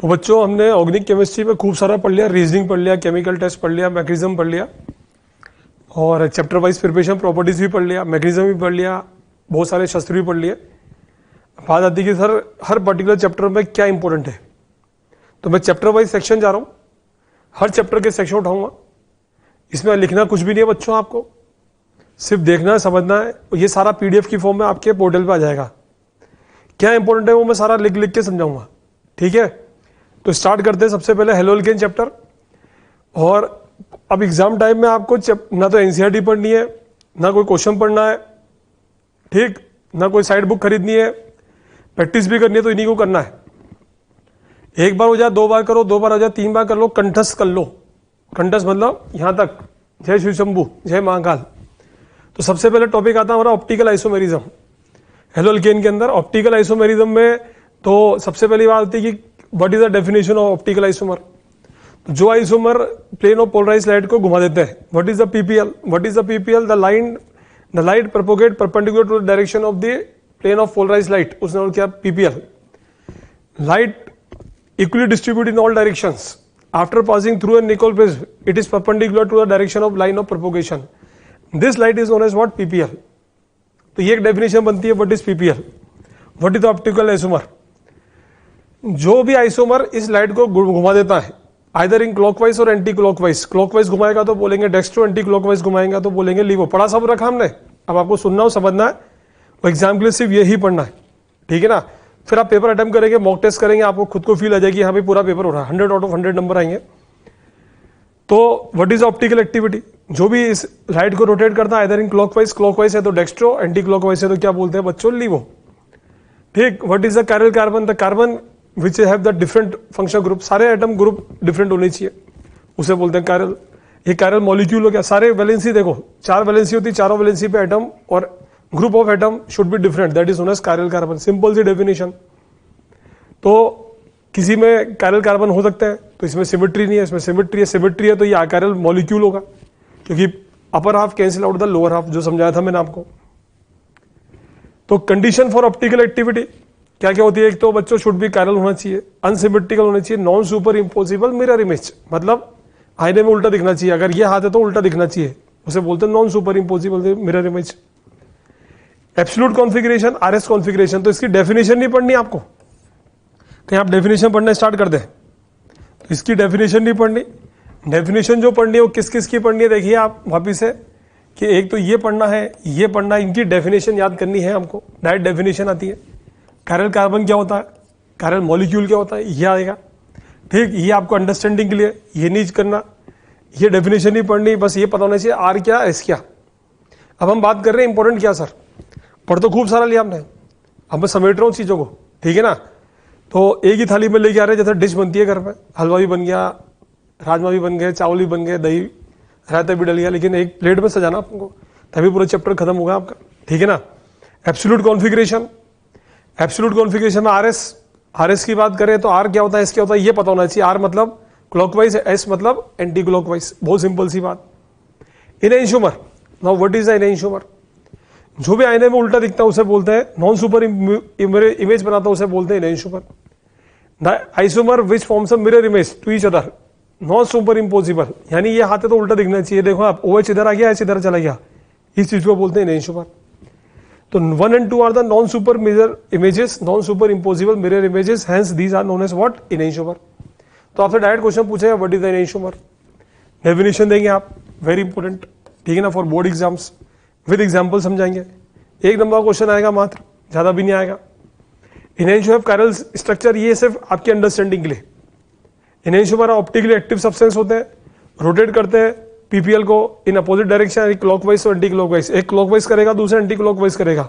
तो बच्चों हमने ऑर्गेनिक केमिस्ट्री में खूब सारा पढ़ लिया, रीजनिंग पढ़ लिया, केमिकल टेस्ट पढ़ लिया, मैकेनिज्म पढ़ लिया और चैप्टर वाइज प्रिपरेशन प्रॉपर्टीज भी पढ़ लिया, मैकेनिज्म भी पढ़ लिया, बहुत सारे शस्त्र भी पढ़ लिए। बात आती है कि सर हर पर्टिकुलर चैप्टर में क्या इंपॉर्टेंट है, तो मैं चैप्टर वाइज सेक्शन जा रहा हूँ, हर चैप्टर के सेक्शन उठाऊंगा। इसमें लिखना कुछ भी नहीं है बच्चों, आपको सिर्फ देखना है, समझना है। ये सारा पीडीएफ की फॉर्म में आपके पोर्टल पे आ जाएगा। क्या इंपॉर्टेंट है वो मैं सारा लिख लिख के समझाऊंगा, ठीक है। तो स्टार्ट करते हैं सबसे पहले हेलो एल्केन चैप्टर। और अब एग्जाम टाइम में आपको ना तो एनसीईआरटी पढ़नी है, ना कोई क्वेश्चन पढ़ना है, ठीक, ना कोई साइड बुक खरीदनी है, प्रैक्टिस भी करनी है तो इन्हीं को करना है। एक बार हो जाए, दो बार करो, दो बार हो जाए, तीन बार कर लो, कंठस्थ कर लो। कंठस्थ मतलब यहां तक, जय शिव शंभू, जय महाकाल। तो सबसे पहले टॉपिक आता है हमारा ऑप्टिकल आइसोमेरिज्म। हेलो एल्केन के अंदर ऑप्टिकल आइसोमेरिज्म में तो सबसे पहली बात होती है कि what is the definition of optical isomer. जो isomer plane of polarised light को घुमा देते हैं, what is the PPL. What is the PPL, the light propagate perpendicular to the direction of the plane of polarised light, उसने और क्या PPL. Light equally distribute in all directions after passing through an equal phase, it is perpendicular to the direction of line of propagation, this light is known as what PPL. तो ये एक definition बनती है, what is PPL, what is the optical isomer. जो भी isomer इस light को घुमा देता है, आइदर इन क्लॉकवाइज और एंटी क्लॉकवाइज। क्लॉकवाइज घुमाएगा तो बोलेंगे डेक्स्ट्रो, एंटी क्लॉकवाइज घुमाएगा तो बोलेंगे लीवो। पढ़ा सब रखा हमने, अब आपको सुनना हो, समझना है, और एग्जाम के लिए सिर्फ यही पढ़ना है, ठीक है ना। फिर आप पेपर अटेम्प्ट करेंगे, मॉक टेस्ट करेंगे, आपको खुद को फील आ जाएगी हाँ भाई पूरा पेपर हो रहा है, 100 आउट ऑफ 100 नंबर आएंगे। तो व्हाट इज ऑप्टिकल एक्टिविटी, जो भी इस लाइट को रोटेट करता है, आइदर इन क्लॉकवाइज, क्लॉकवाइज है तो डेक्स्ट्रो, एंटी क्लॉकवाइज है तो क्या बोलते हैं बच्चों, लीवो, ठीक। What is the chiral carbon, the carbon which have the different functional group, सारे एटम ग्रुप डिफरेंट होने चाहिए, उसे बोलते हैं कायरल। ये कायरल मॉलिक्यूल हो गया, सारे वैलेंसी देखो, 4 वैलेंसी होती है, चारों वैलेंसी पे एटम और group of atom should be different, that is known as chiral carbon. Simple सी डेफिनेशन। तो किसी में कायरल कार्बन हो सकता है तो इसमें सिमेट्री नहीं है, इसमें सिमेट्री है, सिमेट्री है तो ये अकायरल मॉलिक्यूल होगा, क्योंकि upper half cancel out the lower half, जो समझाया था मैंने आपको। तो कंडीशन फॉर ऑप्टिकल एक्टिविटी क्या क्या होती है, एक तो बच्चों शुड बी कायरल होना चाहिए, अनसिमेट्रिकल होना चाहिए, non super impossible mirror image, मतलब आईने में उल्टा दिखना चाहिए, अगर ये हाथ है तो उल्टा दिखना चाहिए, उसे बोलते हैं non super impossible mirror image. Absolute configuration, RS configuration, तो इसकी डेफिनेशन नहीं पढ़नी आपको, कहीं आप डेफिनेशन पढ़ना स्टार्ट कर दें तो इसकी डेफिनेशन नहीं पढ़नी। डेफिनेशन जो पढ़नी है वो किस किस की पढ़नी है, देखिए आप वापिस से कि एक तो ये पढ़ना है, ये पढ़ना है, इनकी डेफिनेशन याद करनी है हमको। डायरेक्ट डेफिनेशन आती है, कायरल कार्बन क्या होता है, कायरल मॉलिक्यूल क्या होता है, ये आएगा, ठीक। ये आपको अंडरस्टैंडिंग के लिए, ये नहीं करना, ये डेफिनेशन नहीं पढ़नी, बस ये पता होना चाहिए आर क्या, एस क्या। अब हम बात कर रहे हैं इंपॉर्टेंट क्या सर, पढ़ तो खूब सारा लिया हमने, अब मैं समेट रहा हूँ चीज़ों को, ठीक है ना। तो एक ही थाली में लेके आ रहे हैं, जैसे डिश बनती है घर में, हलवा भी बन गया, राजमा भी बन गए, चावल भी बन गए, दही रायता भी डल गया, लेकिन एक प्लेट में सजाना आपको, तभी पूरा चैप्टर खत्म होगा आपका, ठीक है ना। एब्सोल्यूट कॉन्फिगरेशन, एब्सोल्यूट कॉन्फिगरेशन में आरएस की बात करें तो आर क्या होता है, एस क्या होता है, ये पता होना चाहिए। आर मतलब क्लॉकवाइज, एस मतलब एंटी क्लॉकवाइज, बहुत सिंपल सी बात। इनएंशियोमर, नाउ व्हाट इज द इनएंशियोमर, जो भी आईने में उल्टा दिखता है उसे बोलते हैं, नॉन सुपर इमेज बनाता है उसे बोलते हैं enantiomer. The isomer which forms a mirror image to each other, non super impossible, यानी ये हाथ है तो उल्टा दिखना चाहिए, देखो आप OH इधर आ गया, एच इधर चला गया, इस चीज को बोलते हैं इनएंशियोमर। तो 1 and 2 are the non super mirror images, non super impossible mirror images, hence these are known as what, enantiomer. तो आपसे डायरेक्ट क्वेश्चन पूछेगा what is the enantiomer, definition देंगे आप, वेरी इंपॉर्टेंट, ठीक है ना, for board exams, with example समझाएंगे। 1 number का क्वेश्चन आएगा मात्र, ज्यादा भी नहीं आएगा। इनएंशियो ऑफ कायरल स्ट्रक्चर, ये सिर्फ आपकी अंडरस्टैंडिंग के लिए। इनएंशियोमर ऑप्टिकली एक्टिव सब्सटेंस होते हैं, रोटेट करते हैं पीपीएल को इन अपोजिट डायरेक्शन, एक क्लॉकवाइज और एंटी क्लॉकवाइज, एक क्लॉकवाइज करेगा दूसरा एंटी क्लॉकवाइज करेगा,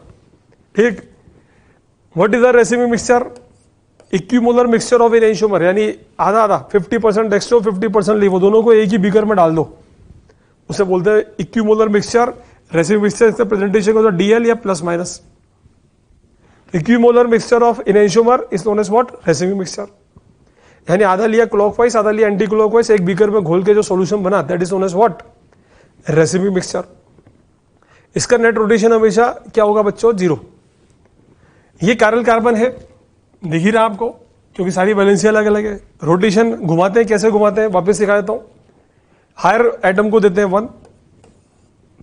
ठीक। What is the racemic mixture, equimolar mixture of enantiomer, यानी आधा आधा, 50% डेक्स्ट्रो 50% लीवो, दोनों को एक ही बीकर में डाल दो, उसे बोलते हैं इक्विमोलर मिक्सचर। रेसिमी मिक्सचर का प्रेजेंटेशन होता है डीएल या plus minus. Equimolar mixture of enantiomer is known as what, racemic mixture, यानी आधा लिया क्लॉकवाइज, आधा लिया एंटी क्लॉकवाइज, एक बीकर में घोल के जो सॉल्यूशन बना, that is known as what, racemic mixture. इसका नेट रोटेशन हमेशा क्या होगा बच्चों, 0। ये कायरल कार्बन है, दिख ही रहा आपको, क्योंकि सारी वैलेंसी अलग अलग है। रोटेशन घुमाते हैं, कैसे घुमाते हैं वापस सिखा देता हूं। हायर एटम को देते हैं 1,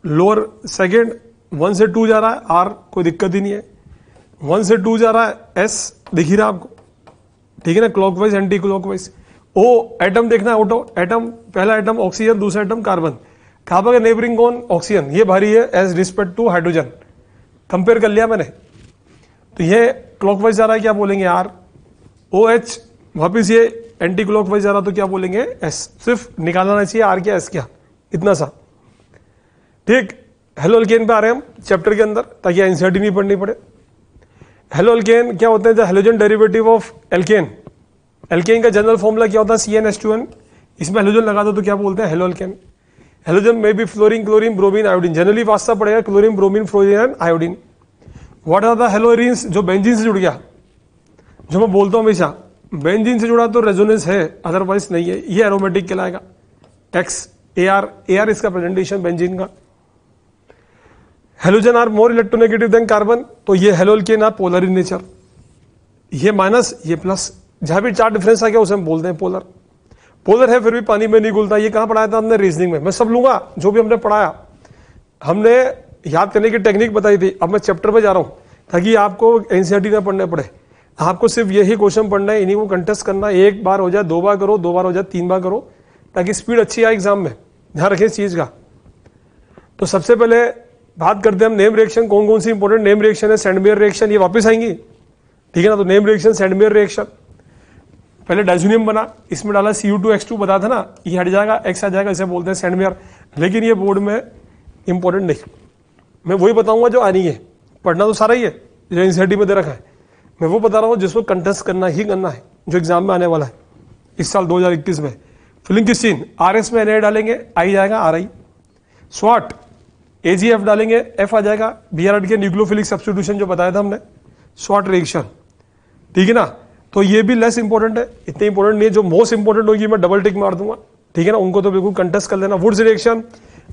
लोअर सेकेंड 1 से 2 जा रहा है, आर कोई दिक्कत ही नहीं है। 1 से 2 जा रहा है, एस दिख ही रहा आपको, ठीक है ना, clockwise anti clockwise. O atom देखना है, ऑटो एटम, पहला एटम ऑक्सीजन, दूसरा एटम कार्बन। कार्बन का नेबरिंग कौन, ऑक्सीजन, ये भारी है as respect to hydrogen, compare कर लिया मैंने, तो ये क्लॉकवाइज जा रहा है, क्या बोलेंगे आर। ओ एच वापिस ये एंटी क्लॉकवाइज जा रहा, तो क्या बोलेंगे एस। सिर्फ निकालना चाहिए आर क्या एस क्या, इतना सा, ठीक। हेलो अल्केन पे आ रहे हैं हम चैप्टर के अंदर, ताकि एनसीईआरटी नहीं पढ़नी पड़े। हेलो अल्केन क्या होते हैं, the halogen derivative of alkane. Alkane का जनरल फॉर्मूला क्या होता है, CnH2n, इसमें हेलोजन लगा दो तो क्या बोलते हैं हेलो अल्केन। हेलोजन में भी fluorine, chlorine, bromine, iodine, generally वास्ता पड़ेगा chlorine, bromine, fluorine and iodine. What are the haloarenes, जो बेंजीन से जुड़ गया, जो मैं बोलता हूं हमेशा, बेंजीन से जुड़ा तो रेजोनेंस है, अदरवाइज नहीं है, ये एरोमेटिक कहलाएगा। एक्स AR, AR इसका प्रेजेंटेशन बेंजीन का। Halogen are more electronegative than carbon, तो ये halo alkane are polar in nature, ये माइनस ये प्लस, जहां भी 4 डिफरेंस आ गया उसे हम बोलते हैं पोलर। पोलर है फिर भी पानी में नहीं घुलता, ये कहां पढ़ाया था हमने, रीजनिंग में। मैं सब लूंगा जो भी हमने पढ़ाया, हमने याद करने की टेक्निक बताई थी। अब मैं चैप्टर पे जा रहा हूं ताकि आपको एनसीईआरटी ना पढ़ने पड़े, आपको सिर्फ यही क्वेश्चन पढ़ना है, इन्हीं को कंटेस्ट करना है। 1 बार हो जाए, 2 बार करो, 2 बार हो जाए, 3 बार करो, ताकि स्पीड अच्छी आए एग्जाम में, ध्यान रखें इस चीज का। तो सबसे पहले बात करते हैं हम नेम रिएक्शन, कौन कौन सी इंपॉर्टेंट नेम रिएक्शन है। सेंडमेयर रिएक्शन, ये वापस आएंगी, ठीक है ना। तो नेम रिएक्शन, सेंडमेयर रिएक्शन, पहले डाइजोनियम बना, इसमें डाला Cu2H2, बता था ना, ये हट जाएगा, एक्स आ जाएगा, इसे बोलते हैं सेंडमेयर। लेकिन ये बोर्ड में इंपॉर्टेंट नहीं, मैं वही बताऊंगा जो आनी है, पढ़ना तो सारा ही है जो एनसीईआरटी में दे रखा है, मैं वो बता रहा हूँ जिसको कंटेस्ट करना ही करना है, जो एग्जाम में आने वाला है इस साल 2021 में। फिलिंग किस चीन, RS में Na डालेंगे, आई जाएगा RI। स्वाट AgF डालेंगे, F आ जाएगा, Br के न्यूक्लियोफिलिक सब्स्टिट्यूशन जो बताया था हमने, स्वाट रिएक्शन, ठीक है ना। तो ये भी लेस इंपॉर्टेंट है, इतने इंपॉर्टेंट नहीं है। जो मोस्ट इंपॉर्टेंट होगी मैं डबल टिक मार दूंगा, ठीक है ना, उनको तो बिल्कुल कंटेस्ट कर लेना। वुड्स रिएक्शन,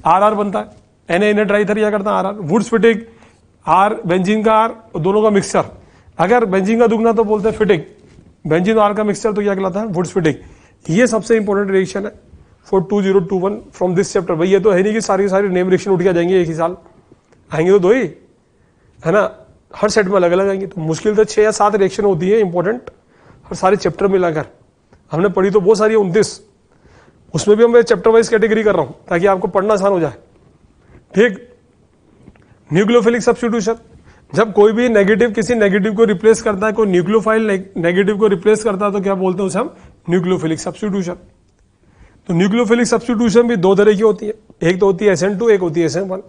RR बनता है, Na ट्राइथर या करता है RR। Wurtz Fittig, R benzene का R, दोनों का मिक्सचर, अगर बेंजीन का दुगना तो बोलते हैं फिटिक, बेंजीन और R का मिक्सचर तो क्या कहलाता है वुड्स फिटिक। ये सबसे इंपॉर्टेंट रिएक्शन है फॉर 2021 फ्रॉम दिस चैप्टर। भाई ये तो है नहीं कि सारी नेम रिएक्शन उठ के जाएंगे एक ही साल, आएंगे तो 2 ही है ना, हर सेट में अलग अलग आएंगे। तो मुश्किल से 6 या 7 रिएक्शन होती है इंपॉर्टेंट, और सारे चैप्टर मिलाकर हमने पढ़ी तो बहुत सारी है, 29, उसमें भी मैं चैप्टर वाइज कैटेगरी कर रहा हूं ताकि आपको पढ़ना आसान हो जाए, ठीक। न्यूक्लियोफिलिक सब्स्टिट्यूशन, जब कोई भी नेगेटिव किसी नेगेटिव को रिप्लेस करता है, कोई न्यूक्लियोफाइल नेगेटिव को रिप्लेस करता है, तो क्या बोलते हैं उसे हम न्यूक्लियोफिलिक सब्स्टिट्यूशन। तो न्यूक्लियोफिलिक सब्स्टिट्यूशन भी 2 तरह की होती है, एक तो होती है SN2, एक होती है SN1।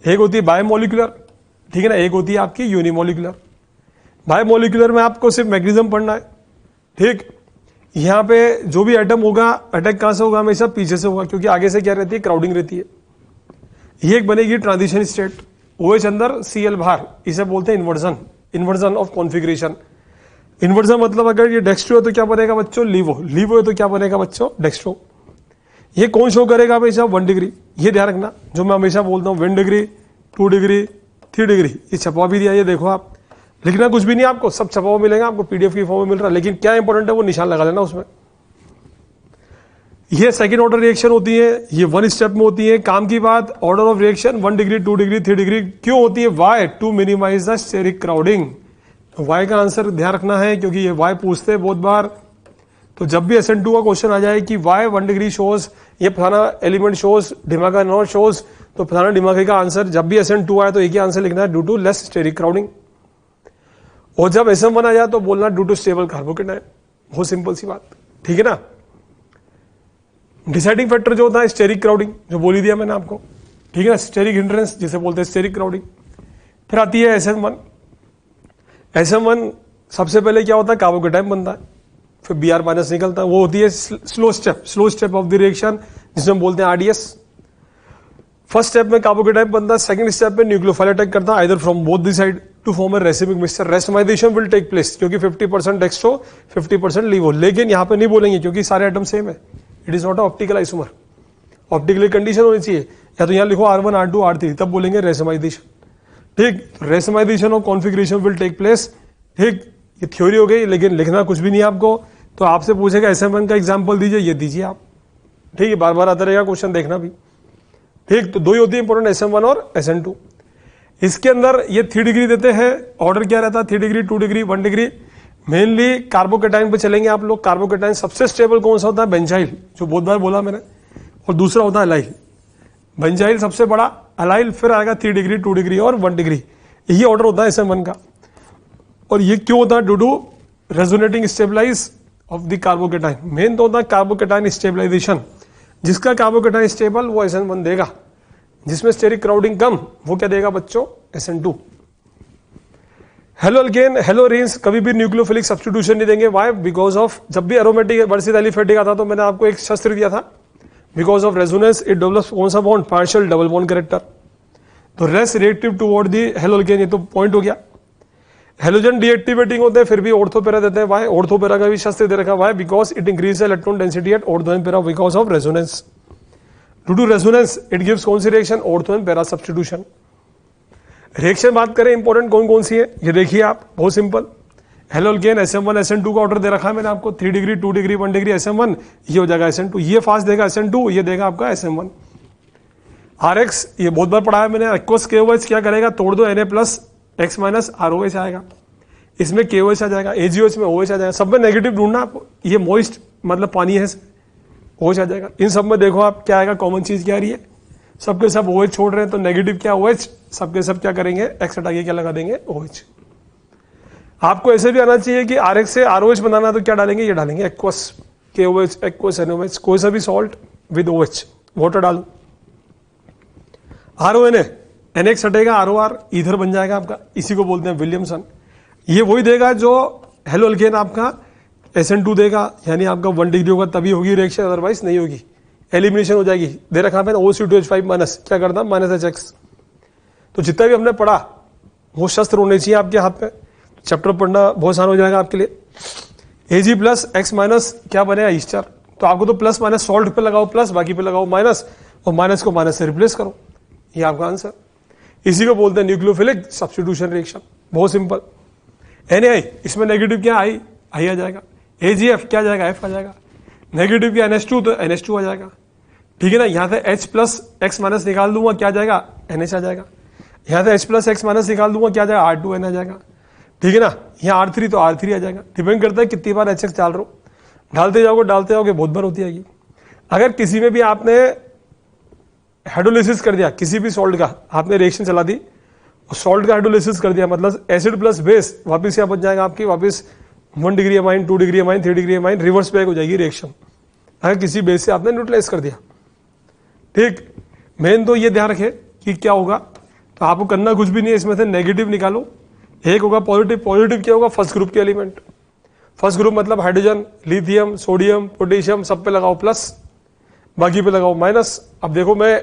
एक होती है बायोमोलिकुलर, ठीक है ना, एक होती है आपकी यूनिमोलिकुलर। बायोमोलिकुलर में आपको सिर्फ मैग्नीशियम पढ़ना है, ठीक। यहाँ पे जो भी एटम होगा, अटैक कहां से होगा, हमेशा पीछे से होगा, क्योंकि आगे से क्या रहती है, क्राउडिंग रहती है। ये एक बनेगी ट्रांजिशन स्टेट, OH अंदर Cl बाहर, इसे बोलते हैं inversion, inversion of configuration. Inversion मतलब अगर ये डेक्स्ट्रो है तो क्या बनेगा बच्चों, लीवो, लीवो है तो क्या बनेगा बच्चों, डेक्स्ट्रो। ये कौन शो करेगा हमेशा, 1 डिग्री, ये ध्यान रखना, जो मैं हमेशा बोलता हूँ 1 डिग्री, 2 डिग्री, 3 डिग्री, ये छपा भी दिया, ये देखो आप, लिखना कुछ भी नहीं आपको, सब छपा हुआ मिलेगा आपको, PDF की फॉर्म में मिल रहा है, लेकिन क्या इंपॉर्टेंट है वो निशान लगा लेना उसमें। ये सेकंड ऑर्डर रिएक्शन होती है, ये 1 स्टेप में होती है। काम की बात, order of reaction 1 degree, 2 degree, 3 degree क्यों होती है, why, to minimize the steric crowding. Why का आंसर ध्यान रखना है, क्योंकि ये वाई पूछते हैं बहुत बार। तो जब भी SN2 का क्वेश्चन आ जाए कि वाई 1 डिग्री शोज, ये फलाना एलिमेंट शोज, डिमाका नॉट शोज, तो फलाना डिमाके का आंसर, जब भी SN2 आए तो एक ही आंसर लिखना है, due to less steric crowding. और जब SM1 आ जाए तो बोलना ड्यू टू स्टेबल कार्बोकेटायन, बहुत सिंपल सी बात, ठीक है ना। डिसाइडिंग फैक्टर जो होता है स्टेरिक क्राउडिंग, जो बोली दिया मैंने आपको, ठीक है ना, स्टेरिक हिंड्रेंस जिसे बोलते हैं स्टेरिक क्राउडिंग। फिर आती है SM1। SM1 सबसे पहले क्या होता है, कार्बोकेटायन बनता है, फिर Br माइनस निकलता है, वो होती है slow step of the reaction, जिसमें बोलते हैं RDS। फर्स्ट स्टेप में कार्बोकेटायन बनता है, सेकंड स्टेप में न्यूक्लियोफाइल अटैक करता है, either from both the side to form a racemic mixture. Racemization will take place, क्योंकि 50% डेक्स्ट्रो 50% लीवो, लेकिन यहां पे नहीं बोलेंगे क्योंकि सारे एटम सेम है, it is not a optical isomer. Optically condition होनी चाहिए, या तो यहां लिखो R1 R2 R3, तब बोलेंगे रेसमाइजेशन, ठीक। Racemization of configuration will take place, ठीक। ये थ्योरी हो गई, लेकिन लिखना कुछ भी नहीं है आपको। तो आपसे पूछेगा SM1 का एग्जाम्पल दीजिए, ये दीजिए आप, ठीक है, बार बार आता रहेगा क्वेश्चन, देखना भी, ठीक। तो दो ही होती है इंपॉर्टेंट, SM1 और SN2। इसके अंदर ये 3 डिग्री देते हैं, ऑर्डर क्या रहता है, 3 degree, 2 degree, 1 degree. Mainly carbocation पे चलेंगे आप लोग। कार्बोकेटाइन सबसे स्टेबल कौन सा होता है, बेंजाइल, जो बहुत बार बोला मैंने, और दूसरा होता है अलाइल। बेंजाइल सबसे बड़ा, अलाइल फिर आएगा 3 डिग्री, 2 डिग्री और 1 डिग्री। ये ऑर्डर होता है SM1 का। और ये क्यों होता है, due to resonating stabilize of the carbocation. Main तो होता है कार्बोकेटाइन स्टेबलाइजेशन। जिसका कार्बोकेटाइन स्टेबल वो SN1 देगा, जिसमें स्टेरिक क्राउडिंग कम वो क्या देगा बच्चों, SN2। Hello alkane, hello Reigns कभी भी न्यूक्लियोफिलिक सब्स्टिट्यूशन नहीं देंगे। वाई, बिकॉज ऑफ, जब भी एरोमेटिक वर्सेस एलिफेटिक आता तो मैंने आपको एक शस्त्र दिया था, because of resonance it develops कौन सा bond, partial double bond character. तो less reactive toward the haloalkane, ये तो पॉइंट हो गया। हेलोजन डीएक्टिवेटिंग होते हैं, फिर भी ऑर्थोपेरा देते हैं। वाई, ऑर्थोपेरा का भी शस्त्र दे रखा। Why, because it increase electron density at ortho and para because of resonance. Due to resonance it gives कौन सी reaction, ortho and para substitution. Reaction बात करें इंपॉर्टेंट कौन कौन सी है, ये देखिए आप, बहुत simple. Hello alkane SM1 SM2 का ऑर्डर दे रखा है मैंने आपको, 3 डिग्री, 2 डिग्री, 1 डिग्री SM1, ये हो जाएगा SN2। ये फास्ट देगा SN2, ये देगा आपका SM1। RX ये बहुत बार पढ़ा है मैंने, एक्वस KOH क्या करेगा, तोड़ दो Na plus X minus ROH आएगा, इसमें KOH आ जाएगा, AgOH में OH आ जाएगा। सब में नेगेटिव ढूंढना आप, ये मॉइस्ट मतलब पानी है, OH आ जाएगा। इन सब में देखो आप क्या आएगा, कॉमन चीज क्या आ रही है, सबके सब OH छोड़ रहे हैं, तो नेगेटिव क्या OH, सबके सब क्या करेंगे, X हटा के क्या लगा देंगे, OH। आपको ऐसे भी आना चाहिए कि RX से ROH बनाना, तो क्या डालेंगे, ये डालेंगे एक्वस KOH, एक्वस NOH, कोई सा भी सॉल्ट विद OH, वाटर डालो। RONA, NX हटेगा, ROR ईथर बन जाएगा आपका, इसी को बोलते हैं विलियमसन। ये वही देगा जो हेलो अल्केन आपका SN2 देगा, यानी आपका 1 डिग्री होगा तभी होगी रिएक्शन, अदरवाइज नहीं होगी, एलिमिनेशन हो जाएगी। दे रखा है OC2H5 माइनस, क्या करता है, माइनस HX। तो जितना भी हमने पढ़ा वो शस्त्र होने चाहिए आपके हाथ में, चैप्टर पढ़ना बहुत आसान हो जाएगा आपके लिए। Ag प्लस X माइनस क्या बनेगा, ईस्टर। तो आपको तो प्लस माइनस सॉल्ट पे लगाओ प्लस, बाकी पे लगाओ माइनस, और माइनस को माइनस से रिप्लेस करो, ये आपका आंसर। इसी को बोलते हैं न्यूक्लियोफिलिक सब्स्टिट्यूशन रिएक्शन, बहुत सिंपल। Na इसमें नेगेटिव क्या, आई आ जाएगा। AgF क्या जाएगा, F आ जाएगा। नेगेटिव क्या NH2, तो NH2 आ जाएगा, ठीक है ना। यहाँ से H प्लस X माइनस निकाल दूंगा, क्या जाएगा, NH आ जाएगा। यहाँ से H प्लस X माइनस निकाल दूंगा, क्या जाएगा, R2N आ जाएगा, ठीक है ना। यहाँ R3 तो R3 आ जाएगा। डिपेंड करता है कितनी बार HX डाल रहे हो, डालते जाओगे बहुत बार होती आएगी। अगर किसी में भी आपने हाइड्रोलिसिस कर दिया, किसी भी सॉल्ट का आपने रिएक्शन चला दी, सॉल्ट का हाइड्रोलिसिस कर दिया, मतलब एसिड प्लस बेस, वापस क्या बन जाएगा आपकी, वापस 1 degree amine, 2 degree amine, 3 degree amine, reverse back हो जाएगी रिएक्शन, अगर किसी बेस से आपने न्यूट्रलाइज कर दिया, ठीक। मेन तो ये ध्यान रखे कि क्या होगा, तो आपको करना कुछ भी नहीं है, इसमें से नेगेटिव निकालो, एक होगा पॉजिटिव। पॉजिटिव क्या होगा, फर्स्ट ग्रुप के एलिमेंट, फर्स्ट ग्रुप मतलब हाइड्रोजन, लिथियम, सोडियम, पोटेशियम, सब पे लगाओ प्लस, बाकी पे लगाओ माइनस। अब देखो मैं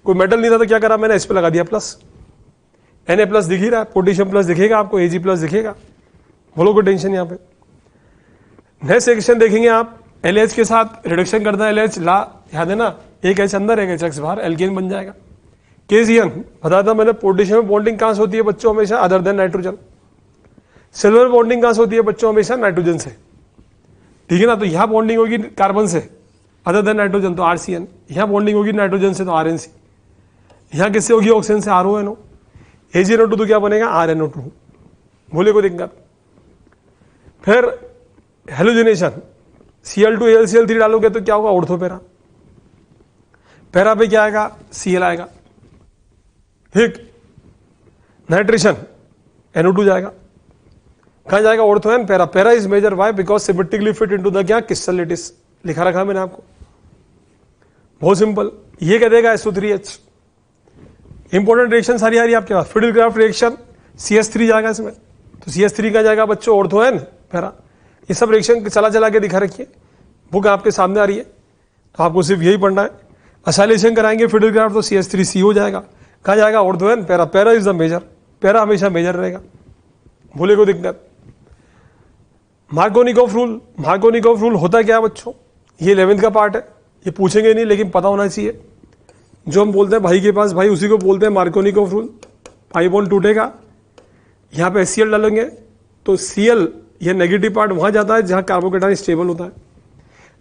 कोई मेटल नहीं था तो क्या करा मैंने, इस पे लगा दिया प्लस, Na प्लस दिख ही रहा है, पोटेशियम प्लस दिखेगा आपको, Ag प्लस दिखेगा, बोलो कोई टेंशन यहाँ पे। नेक्स्ट सेक्शन देखेंगे आप, LH के साथ रिडक्शन करना है, LH ला याद है ना, एक H अंदर एक HX बाहर, एल्केन बन जाएगा। KCN बताया था मैंने, पोटेशियम में बॉन्डिंग कहां से होती है बच्चों, हमेशा other than nitrogen. Silver bonding कहां से होती है बच्चों, हमेशा नाइट्रोजन से, ठीक है ना। तो यहां बॉन्डिंग होगी कार्बन से अदर देन नाइट्रोजन, तो RCN। यहां बॉन्डिंग होगी नाइट्रोजन से, तो RNC। यहां किससे होगी, ऑक्सीजन से, RONO। AgNO2 तो क्या बनेगा, RNO2, बोले कोई दिक्कत। फिर हेलोजिनेशन, Cl2 AlCl3 डालोगे तो क्या होगा, ऑर्थोपेरा। पैरा पे क्या आएगा, Cl आएगा, ठीक। नाइट्रेशन NO2 जाएगा, कहां जाएगा, ortho and para. Para is major why, because symmetrically fit into the क्या, क्रिस्टल लेटिस, लिखा रखा मैंने आपको, बहुत सिंपल। ये क्या देगा, SO3H। इंपॉर्टेंट रिएक्शन सारी आ रही है आपके पास। फिडलक्राफ्ट रिएक्शन, CS3 जाएगा इसमें, तो CS3 का जाएगा बच्चों, ऑर्थो एन पैरा। ये सब रिएक्शन चला के दिखा रखिए, बुक आपके सामने आ रही है, तो आपको सिर्फ यही पढ़ना है। असाइलेशन कराएंगे फिडलक्राफ्ट, तो CS3C हो जाएगा, कहा जाएगा, ortho and para. Para is the major, para हमेशा मेजर रहेगा, बोले को दिक्कत। मार्कोनिकोफ रूल, मार्कोनिकोफ रूल होता क्या बच्चों, ये 11th का पार्ट है, ये पूछेंगे नहीं लेकिन पता होना चाहिए। जो हम बोलते हैं भाई के पास भाई, उसी को बोलते हैं मार्कोनिकोफ रूल। पाई बॉन्ड टूटेगा, यहाँ पे HCl डालेंगे, तो Cl ये नेगेटिव पार्ट वहां जाता है जहां कार्बोकेटाइन स्टेबल होता है,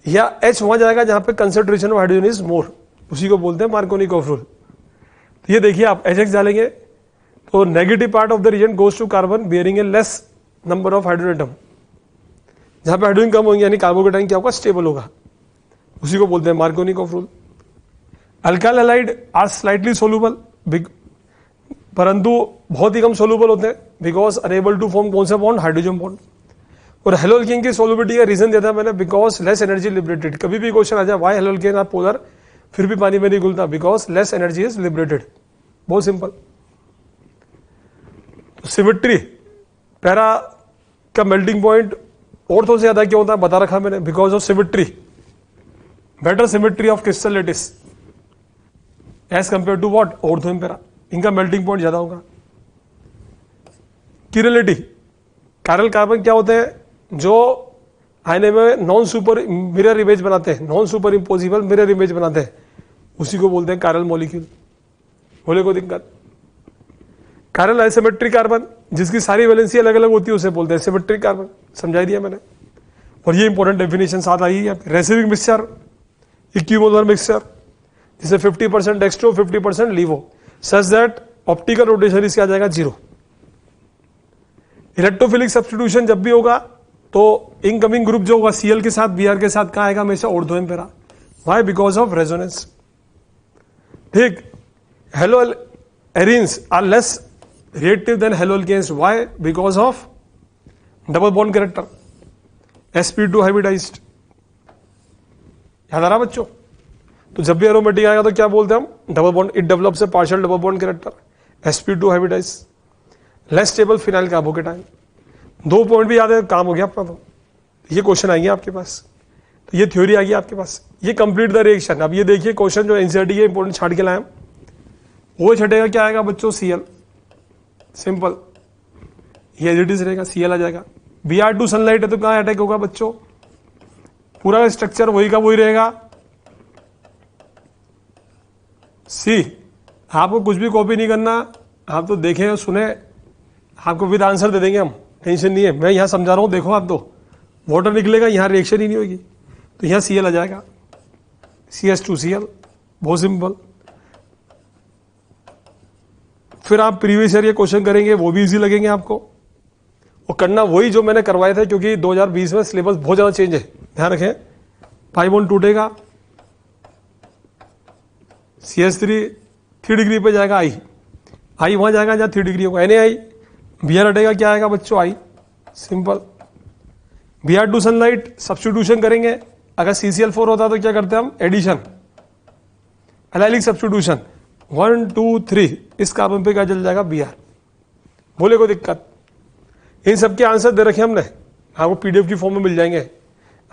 या H वहां जाएगा जहां पे concentration of hydrogen is more, उसी को बोलते हैं मार्कोनिकॉफ रूल। तो ये देखिए आप HX डालेंगे तो negative part of the region goes to carbon bearing a less number of hydrogen atom, जहां पे हाइड्रोजन कम होंगे यानी कार्बोकेटाइन क्या होगा, स्टेबल होगा, उसी को बोलते हैं Markovnikov rule. Alkyl halide are slightly soluble, परंतु बहुत ही कम सोल्यूबल होते हैं बिकॉज अनेबल टू फॉर्म कौन सा बॉन्ड, हाइड्रोजन बॉन्ड। और हेलोल्केन की सोल्युबिलिटी का रीजन देता है मैंने, बिकॉज लेस एनर्जी लिबरेटेड। कभी भी क्वेश्चन आ जाए वाई हेलोल्केन आर पोलर, फिर भी पानी में नहीं घुलता, because less energy is liberated, बहुत सिंपल। सिमेट्री पैरा का मेल्टिंग पॉइंट ऑर्थो से ज्यादा क्यों होता है बता रखा मैंने, because of symmetry, better symmetry of crystal lattice as compare to what, ortho and para, इनका मेल्टिंग पॉइंट ज्यादा होगा। किरलिटी, कायरल कार्बन क्या होते हैं जो आईने में नॉन सुपर मिरर इमेज बनाते हैं, non super imposable mirror image बनाते हैं, उसी को बोलते हैं कायरल मॉलिक्यूल। बोले कोई दिक्कत? कायरल एसिमेट्रिक कार्बन जिसकी सारी वैलेंसी अलग अलग होती है उसे बोलते हैं सिमेट्रिक कार्बन, समझाई दिया मैंने। और ये इंपॉर्टेंट डेफिनेशन साथ आई है, रेसिविक मिक्सचर, इक्विमोलर मिक्सचर जिसे 50% dextro 50% laevo, such that optical rotation इसका आ जाएगा 0। इलेक्ट्रोफिलिक सब्स्टिट्यूशन जब भी होगा तो इनकमिंग ग्रुप जो होगा Cl के साथ Br के साथ कहाँ आएगा हमेशा, ortho and para. Why? Because of resonance. ठीक, haloarenes are less reactive than haloalkanes. Why? Because of double bond character, sp2 hybridised. याद आ रहा बच्चों? तो जब भी एरोमेटिक आएगा तो क्या बोलते हैं हम, double bond, it develops a partial double bond character, sp2 hybridized, less stable phenyl carbocation. 2 point भी याद है, काम हो गया आपका। तो ये क्वेश्चन आएंगे आपके पास, तो ये थ्योरी आ गई आपके पास। ये कंप्लीट द रिएक्शन। अब ये देखिए क्वेश्चन जो एनसीईआरटी के इंपॉर्टेंट छाट के लाए हम, वो छटेगा क्या आएगा बच्चों, Cl, सिंपल, ये एज इट इज रहेगा, Cl आ जाएगा। Br2 सनलाइट है तो कहाँ अटैक होगा बच्चों, पूरा स्ट्रक्चर वही का वही रहेगा। सी, आपको कुछ भी कॉपी नहीं करना, आप तो देखें और सुने, आपको विद आंसर दे देंगे हम, टेंशन नहीं है। मैं यहां समझा रहा हूं, देखो आप तो वाटर निकलेगा, यहां रिएक्शन ही नहीं होगी, तो यहां Cl आ जाएगा, CH2Cl, बहुत सिंपल। फिर आप प्रीवियस ईयर ये क्वेश्चन करेंगे, वो भी इजी लगेंगे आपको, और करना वही जो मैंने करवाए थे, क्योंकि 2020 में सिलेबस बहुत ज्यादा चेंज है, ध्यान रखें। पाई बॉन्ड टूटेगा, CH3 3 डिग्री पे जाएगा, आई वहां जाएगा जहां 3 डिग्री होगा, NaI। Br हटेगा, क्या आएगा बच्चों, आई, सिंपल। Br2 सनलाइट सब्स्टिट्यूशन करेंगे, अगर CCl4 होता तो क्या करते हैं हम, एडिशन, एलाइलिक सब्स्टिट्यूशन, 1 2 3, इस कार्बन पे क्या चल जाएगा, Br। बोले कोई दिक्कत? इन सबके आंसर दे रखे हमने, आपको PDF की फॉर्म में मिल जाएंगे,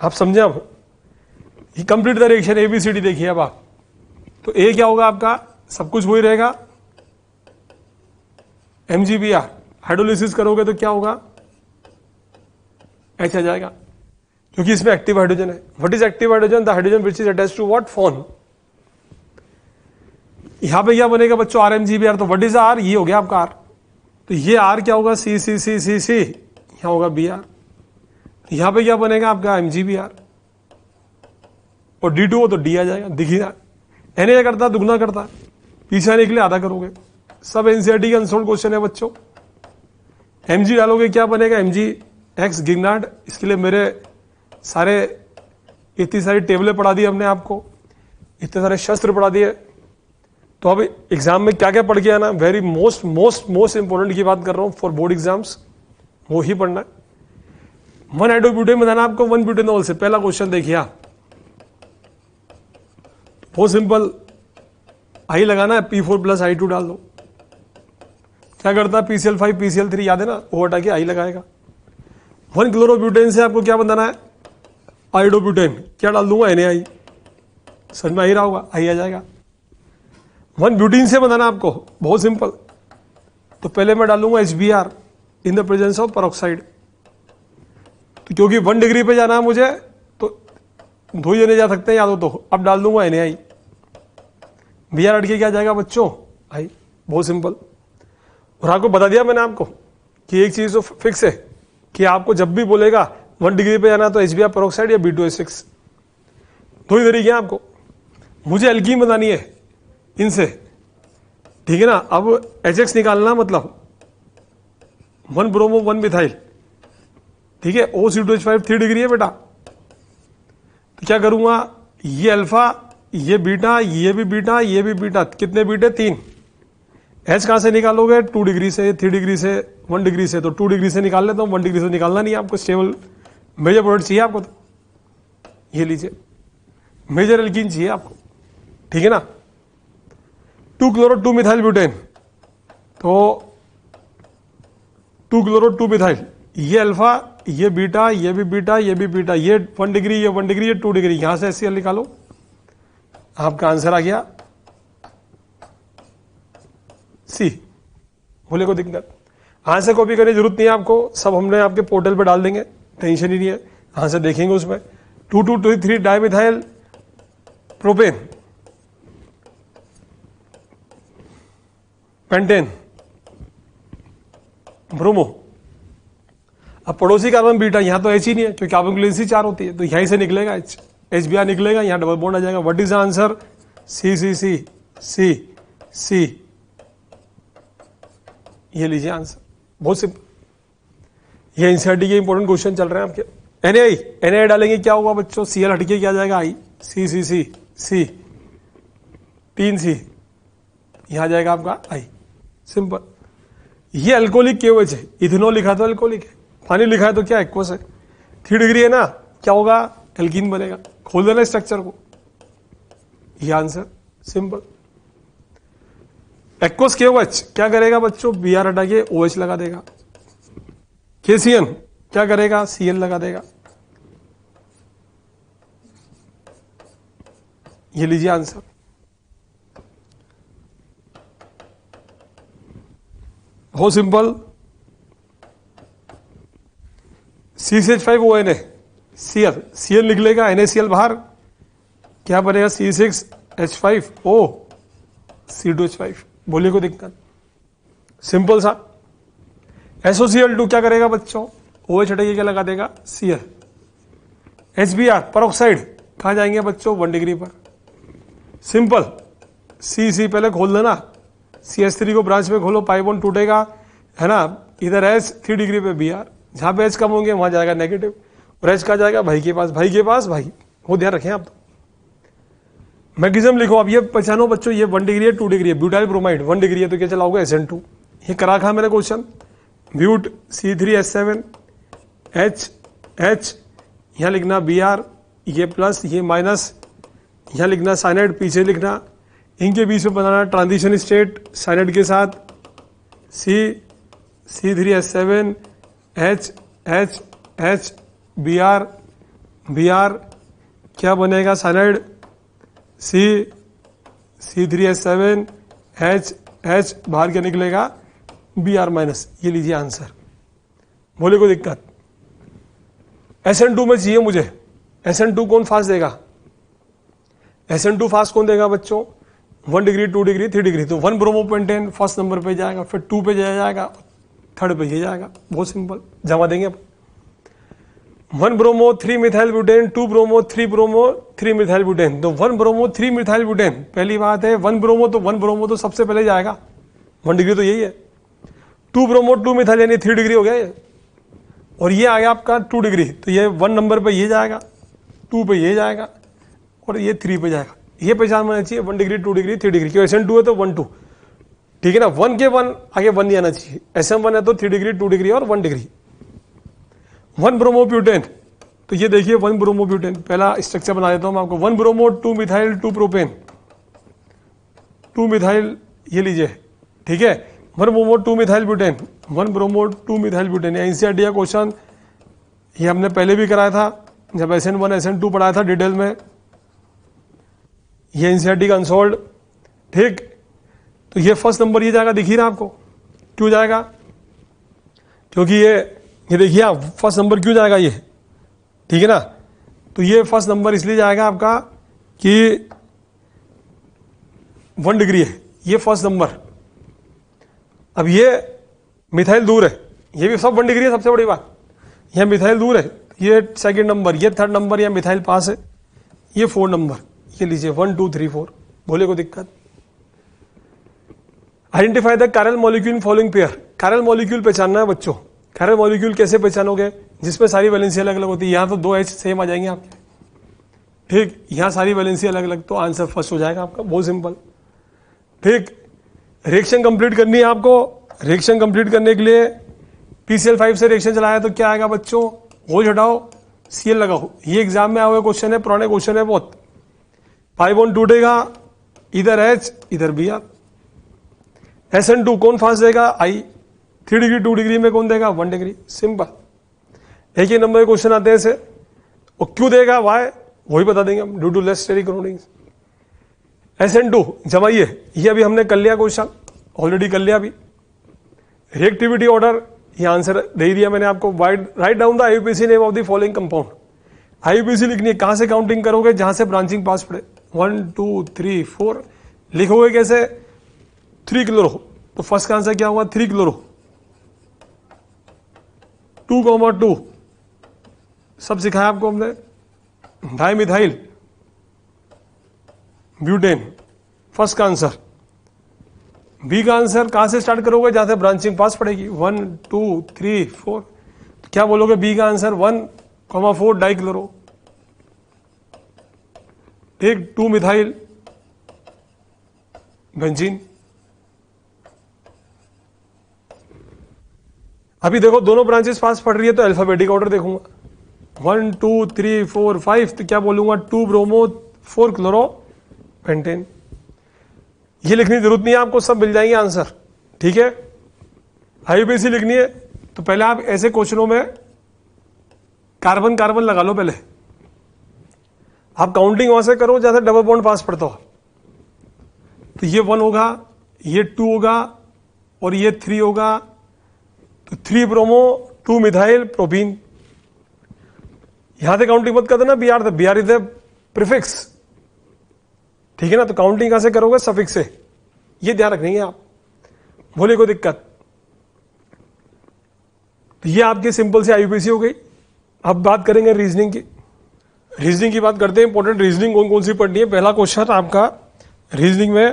आप समझे। अब ये कंप्लीट द रिएक्शन ABCD देखिए अब आप, तो A क्या होगा आपका, सब कुछ वही रहेगा, MgBr। हाइड्रोलिसिस करोगे तो क्या होगा, H आ जाएगा, क्योंकि इसमें एक्टिव हाइड्रोजन है। What is active hydrogen? The hydrogen which is attached to what, form. यहां पे क्या बनेगा बच्चों, RMgBr। तो व्हाट इज R, ये हो गया आपका R, तो ये R क्या होगा, C, यहां होगा Br। यहां पे क्या बनेगा आपका MgBr, और D2 हो तो D आ जाएगा, दिखिए Na क्या करता है, दुगना करता है, पीछे आने के लिए आधा करोगे। सब एनसीईआरटी के अनसोल्ड क्वेश्चन है बच्चों। Mg डालोगे क्या बनेगा, Mgx गिग्नार्ड। इसके लिए मेरे सारे इतनी सारी टेबलें पढ़ा दी हमने आपको, इतने सारे शस्त्र पढ़ा दिए। तो अब एग्जाम में क्या क्या पढ़ के आना, very most most most important की बात कर रहा हूं फॉर बोर्ड एग्जाम्स, वो ही पढ़ना है। 1 हाइड्रोब्यूटेन बनाना आपको 1 ब्यूटेनॉल से। पहला क्वेश्चन देखिए आप, बहुत सिंपल, आई लगाना है, P4+I2 डाल दो। क्या करता है, PCl5 PCl3, याद है ना, वो हटा के आई लगाएगा। 1 क्लोरोब्यूटेन से आपको क्या बनाना है, आइडोब्यूटेन। क्या डाल दूंगा, NaI, समझ में आ ही रहा होगा, आई आ जाएगा। 1 ब्यूटीन से बनाना आपको, बहुत सिंपल, तो पहले मैं डालूंगा HBr in the presence of peroxide. तो क्योंकि 1 डिग्री पे जाना है मुझे, तो 2 जने जा सकते हैं याद हो तो, अब डाल दूंगा NaI। Br हट के क्या जाएगा बच्चों, आई, बहुत सिंपल। और आपको बता दिया मैंने आपको कि एक चीज तो फिक्स है, कि आपको जब भी बोलेगा 1 डिग्री पे जाना तो HBr पेरोक्साइड या B2H6, दो ही तरीके हैं आपको। मुझे एल्कीन बतानी है इनसे, ठीक है ना। अब HX निकालना, मतलब 1 ब्रोमो 1 मिथाइल, ठीक है। OC2H5 3 डिग्री है बेटा, तो क्या करूंगा, ये अल्फा, ये बीटा, ये भी बीटा, ये भी बीटा, कितने बीटे, 3। H कहां से निकालोगे, 2 डिग्री से, 3 डिग्री से, 1 डिग्री से, तो 2 डिग्री से निकाल लेता हूं, 1 डिग्री से निकालना नहीं है आपको, स्टेबल मेजर प्रोडक्ट चाहिए आपको, तो ये लीजिए मेजर एल्कीन चाहिए आपको, ठीक है ना। 2 क्लोरो 2 मिथाइल ब्यूटेन, तो 2 क्लोरो 2 मिथाइल, ये अल्फा, ये बीटा, ये भी बीटा, ये भी बीटा, ये 1 डिग्री, ये 1 डिग्री, ये 2 डिग्री, यहां से HCl निकालो, आपका आंसर आ गया सी। बोले को दिक्कत, आंसर कॉपी करने की जरूरत नहीं है आपको, सब हमने आपके पोर्टल पे डाल देंगे, टेंशन ही नहीं है, आंसर देखेंगे उसमें। 2,2,3 डाइमिथाइल प्रोपेन पेंटेन ब्रोमो। अब पड़ोसी कार्बन बीटा, यहां तो H ही नहीं है क्योंकि कार्बन वैलेंसी 4 होती है, तो यहीं से निकलेगा HBr निकलेगा, यहां डबल बॉन्ड आ जाएगा। व्हाट इज द आंसर, सी सी सी सी सी, ये लीजिए आंसर, बहुत सिंपल। ये एनसीईआरटी के इंपॉर्टेंट क्वेश्चन चल रहे हैं आपके। NaI डालेंगे क्या होगा बच्चों, Cl हटके क्या जाएगा, आई, सी सी सी सी, 3 C, यहां जाएगा आपका आई, सिंपल। ये अल्कोहलिक KOH है, इथेनॉल लिखा तो अल्कोहलिक है, पानी लिखा है तो क्या एक्वस है, 3 डिग्री है ना, क्या होगा, एल्कीन बनेगा। खोल देना स्ट्रक्चर को, ये आंसर, सिंपल। एक्वस KOH क्या करेगा बच्चों, Br हटा के OH लगा देगा। KCN क्या करेगा, Cl लगा देगा। ये लीजिए आंसर, बहुत सिंपल। CH5ONA, Cl निकलेगा, NaCl बाहर, क्या बनेगा, C6H5O C2H5। बोलिए कोई दिक्कत, सिंपल सा। SOCl2 क्या करेगा बच्चों, OH हटेगी क्या लगा देगा, Cl। HBr पेरोक्साइड कहां जाएंगे बच्चों, 1 डिग्री पर, सिंपल। C पहले खोल देना, CH3 को ब्रांच में खोलो, पाई बॉन्ड टूटेगा, है ना। इधर H 3 डिग्री पे Br, जहां पे H कम होंगे वहां जाएगा नेगेटिव, और H कहां जाएगा, भाई के पास, भाई के पास, भाई, वो ध्यान रखें आप। मैग्नीशियम लिखो, अब ये पहचानो बच्चों, ये 1 डिग्री है, 2 डिग्री है, ब्यूटाइल ब्रोमाइड 1 डिग्री है, तो क्या चलाओगे, SN2। ये करा खा मेरा क्वेश्चन, ब्यूट C3H7 H, यहां लिखना Br, ये प्लस, ये माइनस, यहां लिखना साइनाइड, पीछे लिखना, इनके बीच में बनाना ट्रांजिशन स्टेट साइनाइड के साथ, C3H7 H Br क्या बनेगा, साइनाइड, C3H7 H बाहर क्या निकलेगा, Br माइनस। ये लीजिए आंसर, बोले कोई दिक्कत। SN2 में चाहिए मुझे, SN2 कौन फास्ट देगा, SN2 फास्ट कौन देगा बच्चों, 1 डिग्री, 2 डिग्री, 3 डिग्री, तो 1 ब्रोमोपेंटेन फर्स्ट नंबर पे जाएगा, फिर 2 पे जाएगा, 3rd पे जाएगा, बहुत सिंपल, जमा देंगे अब। 1 bromo 3 methyl butane, 2 bromo 3 bromo 3 methyl butane, तो 1 ब्रोमो 3 मिथाइल ब्यूटेन, पहली बात है 1 ब्रोमो तो सबसे पहले जाएगा, 1 डिग्री तो यही है। 2 ब्रोमो 2 मिथाइल यानी 3 डिग्री हो गया ये, और ये आ गया आपका 2 डिग्री, तो ये 1 नंबर पे ये जाएगा, 2 पे ये जाएगा, और ये 3 पे जाएगा। ये पहचान होना चाहिए, 1 डिग्री, 2 डिग्री, 3 डिग्री, क्यों SN2 है तो 1 2, ठीक है ना। 1 के 1 आगे 1 नहीं आना चाहिए, SM1 है तो 3 डिग्री, 2 डिग्री और 1 डिग्री। 1 ब्रोमो ब्यूटेन, तो ये देखिए 1 ब्रोमो ब्यूटेन, पहला स्ट्रक्चर बना देता हूं मैं आपको। 1 ब्रोमो 2 मिथाइल 2 प्रोपेन, 2 मिथाइल, ये लीजिए, ठीक है। 1 bromo 2 methyl butane, 1 bromo 2 methyl butane, NCERT का क्वेश्चन, ये हमने पहले भी कराया था जब SN1 SN2 पढ़ाया था डिटेल में, ये एनसीईआरटी का अनसोल्ड, ठीक। तो ये फर्स्ट नंबर ये जाएगा, दिख ही रहा आपको, क्यों जाएगा, क्योंकि ये देखिए आप, फर्स्ट नंबर क्यों जाएगा ये, ठीक है ना। तो ये फर्स्ट नंबर इसलिए जाएगा आपका कि 1 डिग्री है, ये फर्स्ट नंबर। अब ये मिथाइल दूर है, ये भी सब 1 डिग्री है, सबसे बड़ी बात। यहाँ मिथाइल दूर है, ये सेकंड नंबर, ये थर्ड नंबर, या मिथाइल पास है, ये 4 नंबर, ये लीजिए 1 2 3 4, बोले कोई दिक्कत। Identify the chiral molecule following pair, chiral molecule पहचानना है बच्चों। कैरल मॉलिक्यूल कैसे पहचानोगे, जिसमें सारी वैलेंसी अलग अलग होती है। यहाँ तो 2 H सेम आ जाएंगे आपके, ठीक, यहाँ सारी वैलेंसी अलग अलग, तो आंसर फर्स्ट हो जाएगा आपका, बहुत सिंपल। ठीक, रिएक्शन कंप्लीट करनी है आपको। रिएक्शन कंप्लीट करने के लिए PCl5 से रिएक्शन चलाया तो क्या आएगा बच्चों, OH हटाओ, Cl लगाओ। ये एग्जाम में आया हुआ क्वेश्चन है, पुराने क्वेश्चन है बहुत। पाई बॉन्ड टूटेगा, इधर H इधर Br। SN2 कौन फास्ट देगा, I। 3 डिग्री 2 डिग्री में कौन देगा, 1 डिग्री, सिंपल। एक ही नंबर के क्वेश्चन आते हैं ऐसे। और क्यों देगा, वाई, वही बता देंगे हम, due to less steric surroundings. SN2 जमाइए, ये अभी हमने कर लिया क्वेश्चन, ऑलरेडी कर लिया अभी। रिएक्टिविटी ऑर्डर, ये आंसर दे ही दिया मैंने आपको। Write down the IUPAC name of the following compound. IUPAC लिखनी है, कहां से काउंटिंग करोगे, जहां से ब्रांचिंग पास पड़े। 1 2 3 4 लिखोगे कैसे, 3 क्लोरो, तो फर्स्ट का आंसर क्या हुआ, 3 क्लोरो। 2,2 सब सिखाया आपको हमने। डाइमिथाइल ब्यूटेन, फर्स्ट का आंसर। बी का आंसर कहां से स्टार्ट करोगे, जहां से ब्रांचिंग पास पड़ेगी। 1 2 3 4, तो क्या बोलोगे, बी का आंसर 1,4 डाइक्लोरो। ठीक, 2 मिथाइल बेंजीन। अभी देखो दोनों ब्रांचेस पास पड़ रही है, तो अल्फाबेटिक ऑर्डर देखूंगा। 1 2 3 4 5, तो क्या बोलूंगा, 2 ब्रोमो 4 क्लोरो पेंटेन। ये लिखने की जरूरत नहीं है आपको, सब मिल जाएंगे आंसर, ठीक है। IUPAC लिखनी है तो पहले आप ऐसे क्वेश्चनों में कार्बन कार्बन लगा लो। पहले आप काउंटिंग वहां से करो जहां से डबल बॉन्ड पास पड़ता हो। तो ये 1 होगा, ये 2 होगा, और ये 3 होगा। तो 3 ब्रोमो 2 मिथाइल प्रोपीन। यहां से काउंटिंग मत कर देना, BR इज द प्रीफिक्स, ठीक है ना। तो काउंटिंग कहां से करोगे, सफिक्स से, ये ध्यान रखेंगे आप, बोले कोई दिक्कत। तो ये आपकी सिंपल सी IUPAC हो गई। अब बात करेंगे रीजनिंग की। रीजनिंग की बात करते हैं, इंपॉर्टेंट रीजनिंग कौन कौन सी पढ़नी है। पहला क्वेश्चन आपका रीजनिंग में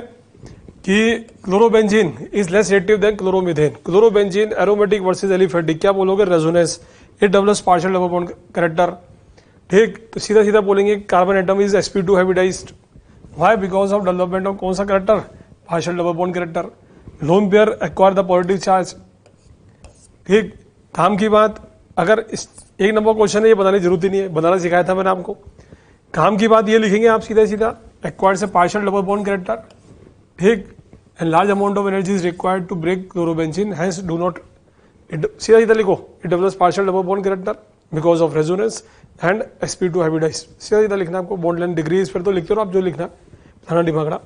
कि chlorobenzene is less reactive than chloromethane. Chlorobenzene aromatic versus aliphatic, क्या बोलोगे, resonance. It develops partial double bond character. ठीक, तो सीधा सीधा बोलेंगे carbon atom is sp2 hybridized. Why? Because of development of कौन सा character, partial double bond character. Lone pair acquire the positive charge. ठीक, काम की बात, अगर एक नंबर क्वेश्चन है, ये बताने की जरूरत ही नहीं है, बनाना सिखाया था मैंने आपको। काम की बात ये लिखेंगे आप सीधा सीधा, एक्वायर से पार्शियल डबल बॉन्ड करेक्टर। ठीक, and large amount of energy is required to break chlorobenzene, hence do not, सीधा सीधा लिखो, it develops partial double bond character because of resonance and sp2 hybridize. सीधा सीधा लिखना आपको, बॉन्ड लेंथ डिग्रीज पर तो लिखते रहो आप, जो लिखना थाना दिमागड़ा।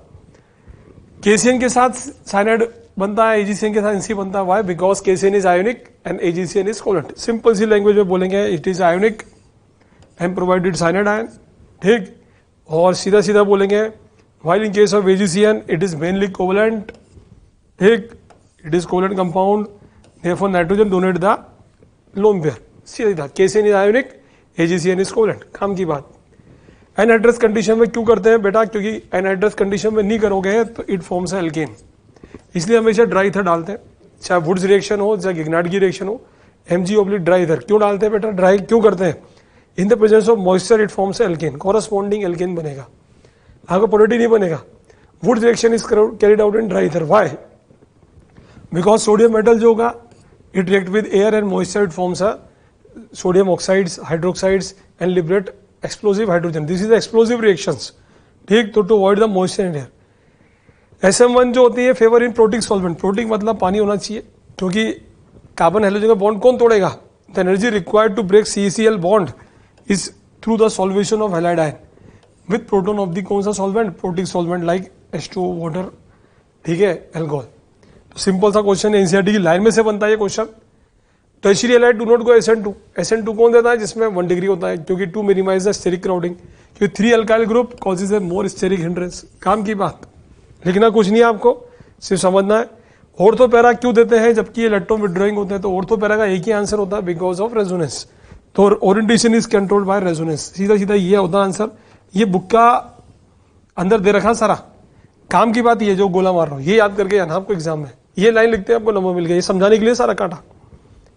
KCN के साथ साइनाइड बनता है, AgCN के साथ NC बनता है। Why? Because KCN is ionic and AgCN is covalent. Simple सी लैंग्वेज में बोलेंगे, it is ionic and provided cyanide ion. ठीक, और सीधा सीधा बोलेंगे, while in case of AgCN it is mainly covalent. ठीक, it is covalent compound, therefore nitrogen donate the lone pair. सीधा KCN is ionic, AgCN is covalent, काम की बात। एनहाइड्रस कंडीशन में क्यों करते हैं बेटा, क्योंकि एनहाइड्रस कंडीशन में नहीं करोगे तो इट फॉर्म्स एल्केन, इसलिए हमेशा ड्राई ईथर डालते हैं। चाहे वुड्स रिएक्शन हो, चाहे गिग्नार्ड की रिएक्शन हो, Mg ड्राई ईथर क्यों डालते हैं बेटा, ड्राई क्यों करते हैं, in the presence of moisture it forms alkane, corresponding alkane बनेगा, आपका पोटेटी नहीं बनेगा। Wurtz reaction is carried out in dry ether. Why? Because sodium metal जो होगा it react with air and moisture, it forms a sodium oxides, hydroxides and liberate explosive hydrogen. This is the explosive reactions. ठीक, तो to avoid the moisture in air. SM1 जो होती है favour इन protic solvent. Protic मतलब पानी होना चाहिए, क्योंकि कार्बन हाइड्रोजन का बॉन्ड कौन तोड़ेगा। The energy required to break CCl bond is through the solvation of halide ion with proton of the कौन सा solvent, protic solvent like H2O water. ठीक है, एल्कोहल। तो सिंपल सा क्वेश्चन है, NCERT की लाइन में से बनता है ये question. Tertiary halide do not go SN2। SN2 कौन देता है, जिसमें 1 डिग्री होता है, क्योंकि 2 मिनिमाइज द स्टेरिक क्राउडिंग, क्योंकि 3 alkyl group causes a more steric hindrance. काम की बात, लिखना कुछ नहीं है आपको, सिर्फ समझना है। ऑर्थो पैरा क्यों देते हैं जबकि इलेक्ट्रॉन विड्रॉइंग होते हैं, तो ऑर्थो पैरा का एक ही आंसर होता है, बिकॉज ऑफ रेजोनेंस। तो orientation is controlled by resonance, सीधा सीधा ये होता आंसर। ये बुक का अंदर दे रखा सारा। काम की बात ये जो गोला मार रहा हूँ ये याद करके आना आपको एग्जाम में। ये लाइन लिखते हैं आपको नंबर मिल गया, ये समझाने के लिए सारा काटा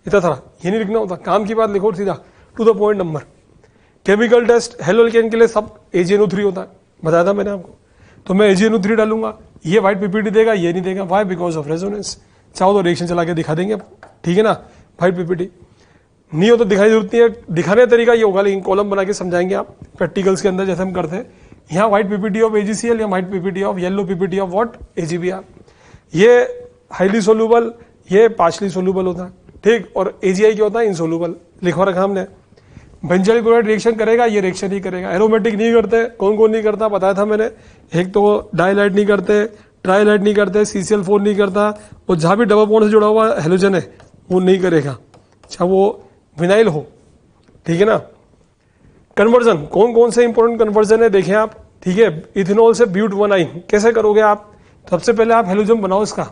इतना सारा, ये नहीं लिखना होता। काम की बात लिखो सीधा to the point number. Chemical test halo alkane के लिए सब AgNO3 होता है, बताया था मैंने आपको। तो मैं AgNO3 डालूंगा, ये व्हाइट पीपीटी देगा, ये नहीं देगा। वाई? Because of resonance. चाहो तो रिएक्शन चला के दिखा देंगे आप, ठीक है ना। व्हाइट पीपीटी नहीं हो तो दिखाने की जरूरत नहीं है, दिखाने का तरीका ये होगा, लेकिन कॉलम बना के समझाएंगे आप प्रैक्टिकल्स के अंदर जैसे हम करते हैं। यहाँ व्हाइट पीपीटी ऑफ AgCl या white PPT of yellow PPT of what AgBr। ये हाईली सोल्यूबल, ये पार्शली सोल्यूबल होता है, ठीक। और AgI क्या होता है? इनसोल्यूबल। लिखवा रखा हमने। बेंजाइल क्लोराइड रिएक्शन करेगा, ये रिएक्शन ही करेगा। एरोमेटिक नहीं करते, कौन कौन नहीं करता बताया था मैंने। एक तो डाइलाइट नहीं करते, ट्राइलाइट नहीं करते, CCl4 नहीं करता, और जहां भी डबल बॉन्ड से जुड़ा हुआ हेलोजन है वो नहीं करेगा, चाहे वो विनाइल हो, ठीक है ना। कन्वर्जन, कौन कौन से इंपॉर्टेंट कन्वर्जन है देखें आप, ठीक है। इथेनॉल से ब्यूट-1-आइन कैसे करोगे आप? सबसे पहले आप हेलोजन बनाओ इसका,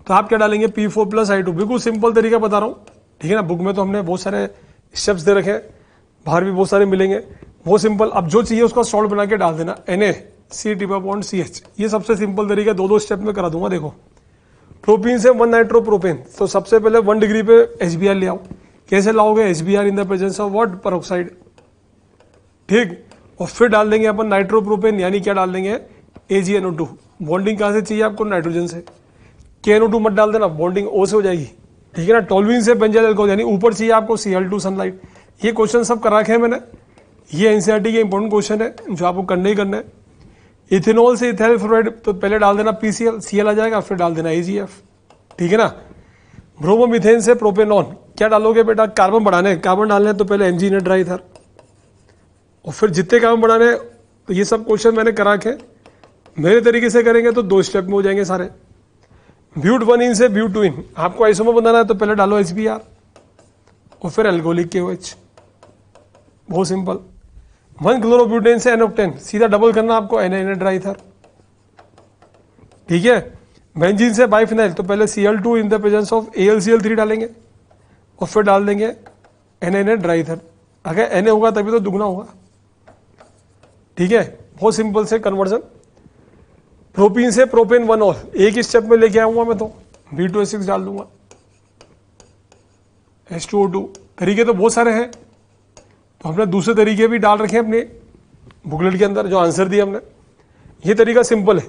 तो आप क्या डालेंगे? P4+I2। बिल्कुल सिंपल तरीका बता रहा हूं, ठीक है ना। बुक में तो हमने बहुत सारे स्टेप्स दे रखे हैं, बाहर भी बहुत सारे मिलेंगे, वो सिंपल। अब जो चाहिए उसका सॉल्ट बना के डाल देना, Na(C)CH। ये सबसे सिंपल तरीका, दो स्टेप में करा दूंगा। देखो, प्रोपीन से 1 नाइट्रोप्रोपेन, तो सबसे पहले 1 डिग्री पे HBr ले आओ। कैसे लाओगे? HBr in the presence of what? Peroxide, ठीक। और फिर डाल देंगे अपन नाइट्रोप्रोपेन, यानी क्या डाल देंगे? AgNO2। बॉन्डिंग कहां से चाहिए आपको? नाइट्रोजन से। KNO2 मत डाल देना, बॉन्डिंग O से हो जाएगी, ठीक है ना। टोल्यूइन से बेंजाइल अल्कोहल, यानी ऊपर चाहिए आपको Cl2 सनलाइट। ये क्वेश्चन सब करा रखे हैं मैंने, ये NCERT के इंपॉर्टेंट क्वेश्चन है जो आपको करने ही करना है। इथेनॉल से इथाइल फ्लोराइड, तो पहले डाल देना PCl, Cl आ जाएगा, फिर डाल देना AgF, ठीक है ना। ब्रोमोमीथेन से प्रोपेनॉन, क्या डालोगे बेटा? कार्बन बढ़ाने, कार्बन डालने तो पहले MgNet ड्राइथर, और फिर जितने कार्बन बढ़ाने। तो ये सब क्वेश्चन मैंने करा के, मेरे तरीके से करेंगे तो 2 स्टेप में हो जाएंगे सारे। ब्यूट-1-इन से ब्यूट-2-इन, आपको आइसोमर बनाना है तो पहले डालो HBr और फिर एल्कोहलिक KOH, बहुत सिंपल। 1 क्लोरोब्यूटेन से N-ऑक्टेन, सीधा डबल करना आपको, NaNH ड्राइथर, ठीक है। बेंजीन से बाइफिनाइल, तो पहले Cl2 in the presence of AlCl3 डालेंगे और फिर डाल देंगे NaNH ड्राइथर। अगर Na होगा तभी तो दुगना होगा, ठीक है। बहुत सिंपल से कन्वर्जन। प्रोपीन से प्रोपेन 1-ऑल, एक ही स्टेप में लेके आऊंगा मैं, तो B2H6 डाल दूंगा, H2O2। तरीके तो बहुत सारे हैं, तो हमने दूसरे तरीके भी डाल रखे हैं अपने बुकलेट के अंदर, जो आंसर दिया हमने। ये तरीका सिंपल है,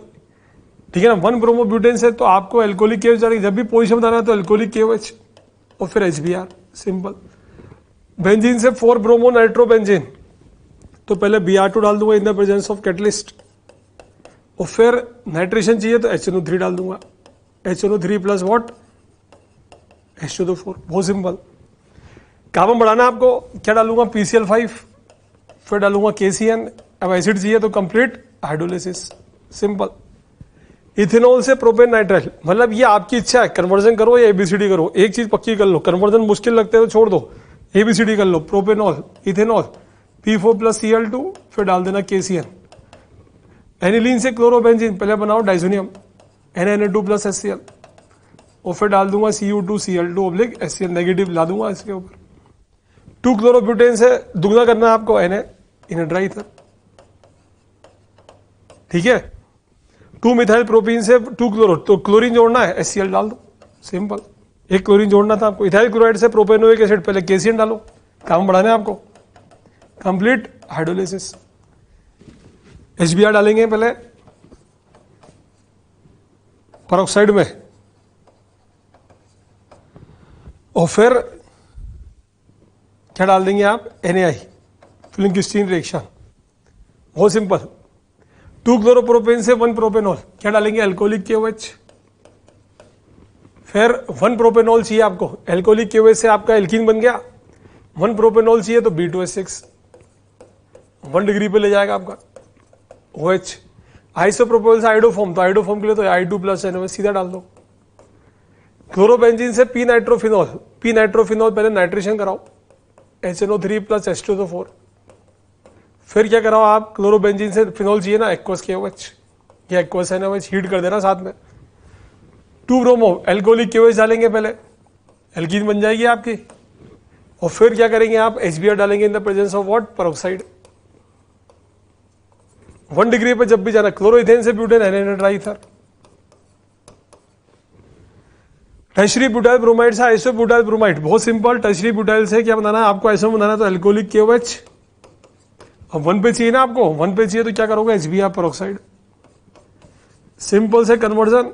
ठीक है ना। 1 ब्रोमोब्यूटेन से तो आपको एल्कोहलिक KOH डालेंगे, जब भी पोजीशन बताना है तो एल्कोहलिक KOH और फिर HBr, सिंपल। बेंजीन से 4 ब्रोमो नाइट्रोबेंजीन, तो पहले Br2 डाल दूंगा इन द प्रेजेंस ऑफ कैटलिस्ट, और फिर नाइट्रेशन चाहिए तो HNO3 डाल दूंगा, HNO3 प्लस व्हाट? H2O4, बहुत सिंपल। कार्बन बढ़ाना आपको, क्या डालूंगा? PCl5, फिर डालूंगा KCN। अब एसिड चाहिए तो कंप्लीट हाइड्रोलिसिस, सिंपल। इथेनॉल से प्रोपेन नाइट्राइल, मतलब ये आपकी इच्छा है, कन्वर्जन करो या ABCD करो, एक चीज पक्की कर लो। कन्वर्जन मुश्किल लगते है तो छोड़ दो, ABCD कर लो। प्रोपेनॉल, इथेनॉल, P4+Cl2, फिर डाल देना KCN। एनिलीन से क्लोरोबेंजीन, पहले बनाओ डाइसोनियम, Na2+HCl, और फिर डाल दूंगा Cu2Cl2/HCl नेगेटिव ला दूंगा इसके ऊपर। 2 क्लोरोब्यूटेन से दुगना करना है आपको, Na ड्राइथर, ठीक है। 2 मिथाइल प्रोपीन से 2 क्लोरो, तो क्लोरीन जोड़ना है, HCl डाल दो, सिंपल। एक क्लोरीन जोड़ना था आपको। इथाइल क्लोराइड से प्रोपेनोइक एसिड, पहले KCN डालो, काम बढ़ाना है आपको, कंप्लीट हाइड्रोलिसिस। HBr डालेंगे पहले पेरोक्साइड में, और फिर क्या डाल देंगे आप? Na, फिलिंग-क्रिस्टीन रिएक्शन, बहुत सिंपल। 2 क्लोरोप्रोपेन से 1 प्रोपेनॉल, क्या डालेंगे? एल्कोहलिक KOH, फिर 1 प्रोपेनॉल चाहिए आपको, एल्कोहलिक KOH से आपका एल्कीन बन गया। 1 प्रोपेनॉल चाहिए तो B2H6, 1 डिग्री पे ले जाएगा आपका OH। आइसोप्रोपेनॉल से आइडोफॉर्म, तो आइडोफॉर्म के लिए तो I2+NO, सीधा डाल दो। क्लोरोबेंजीन से P नाइट्रोफिनॉल, P नाइट्रोफिनॉल पहले नाइट्रेशन कराओ, HNO3+H2O4, फिर क्या कराओ आप? क्लोरोबेंजीन से फिनॉल चाहिए ना, एक्वस KOH या एक्वस NOH, हीट कर देना साथ में। 2 ब्रोमो एल्कोहलिक KOH डालेंगे पहले, एल्कीन बन जाएगी आपकी। और फिर क्या करेंगे आप, HBr डालेंगे इन the presence of what, peroxide. 1 degree पे जब भी जाना, क्लोरोइथेन से ब्यूटेन एनाइड ट्राईथर, टर्शियरी ब्यूटाइल ब्रोमाइड से आइसो ब्यूटाइल ब्रोमाइड, बहुत सिंपल। टर्शियरी ब्यूटाइल से क्या बनाना है आपको, आइसो बनाना है, तो एल्कोहलिक KOH। अब 1 पे चाहिए ना आपको, 1 पे चाहिए तो क्या करोगे, HBr पेरोक्साइड। सिंपल से कन्वर्जन,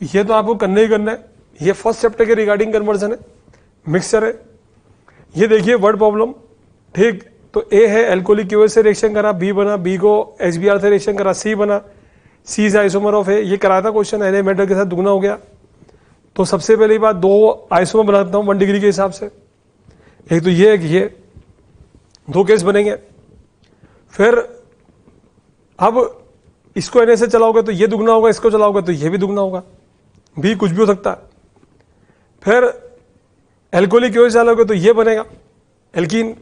ये तो आपको करना ही करना है। ये फर्स्ट चैप्टर के रिगार्डिंग कन्वर्जन है, मिक्सचर है। ये देखिए वर्ड प्रॉब्लम, ठीक। तो ए है एल्कोहलिक KOH से रिएक्शन करा, बी बना, बी को HBr से रिएक्शन करा, सी बना, सी से आइसोमर ऑफ है, ये कराया था क्वेश्चन, Na मेटल के साथ दुगना हो गया। तो सबसे पहली बात 2 आइसोमर बनाता हूं 1 डिग्री के हिसाब से, एक तो ये, एक ये, 2 केस बनेंगे। फिर अब इसको Na से चलाओगे तो ये दुगना होगा, इसको चलाओगे तो ये भी दुगना होगा, भी कुछ भी हो सकता है। फिर एल्कोहलिक KOH डालोगे तो ये बनेगा एल्कीन,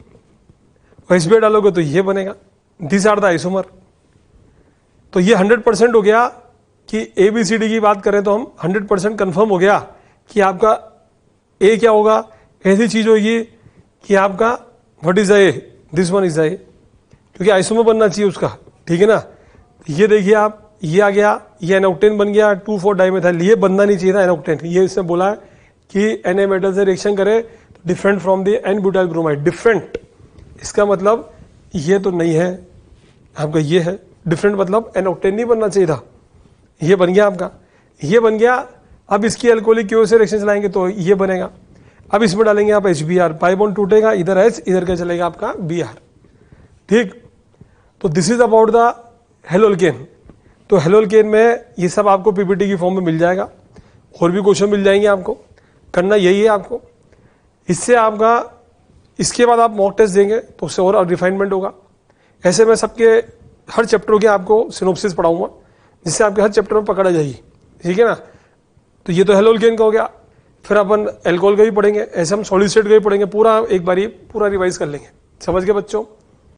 HBr डालोगे तो ये बनेगा, दिस आर द आइसोमर। तो ये 100% हो गया कि ABCD की बात करें तो हम 100% कंफर्म हो गया कि आपका ए क्या होगा, ऐसी चीज होगी कि आपका what is a, this one is a, क्योंकि आइसोमर बनना चाहिए उसका, ठीक है ना। ये देखिए आप, ये आ गया, ये एनोक्टेन बन गया 2,4 डाइमेथाइल, ये बनना नहीं चाहिए था एनोक्टेन। ये इसने बोला है कि Na मेटल से रिएक्शन करे different from the n butyl bromide, different, इसका मतलब ये तो नहीं है आपका, ये है डिफरेंट, मतलब एनोक्टेन नहीं बनना चाहिए था, ये बन गया आपका, ये बन गया। अब इसकी एल्कोहलिक KOH से रिएक्शन चलाएंगे तो ये बनेगा। अब इसमें डालेंगे आप HBr, पाई बॉन्ड टूटेगा, इधर H, इधर क्या चलेगा आपका Br, ठीक। तो this is about the haloalkane. तो हेलोल्केन में ये सब आपको PPT की फॉर्म में मिल जाएगा, और भी क्वेश्चन मिल जाएंगे आपको, करना यही है आपको। इससे आपका, इसके बाद आप मॉक टेस्ट देंगे तो उससे और रिफाइनमेंट होगा। ऐसे मैं सबके हर चैप्टर के आपको सिनोप्सिस पढ़ाऊंगा, जिससे आपके हर चैप्टर में पकड़ा जाएगी, ठीक है ना। तो ये तो हेलोल्केन का हो गया, फिर अपन एल्कोहल का भी पढ़ेंगे, ऐसे हम सॉलिड स्टेट का भी पढ़ेंगे, पूरा एक बारी पूरा रिवाइज कर लेंगे। समझ गए बच्चों।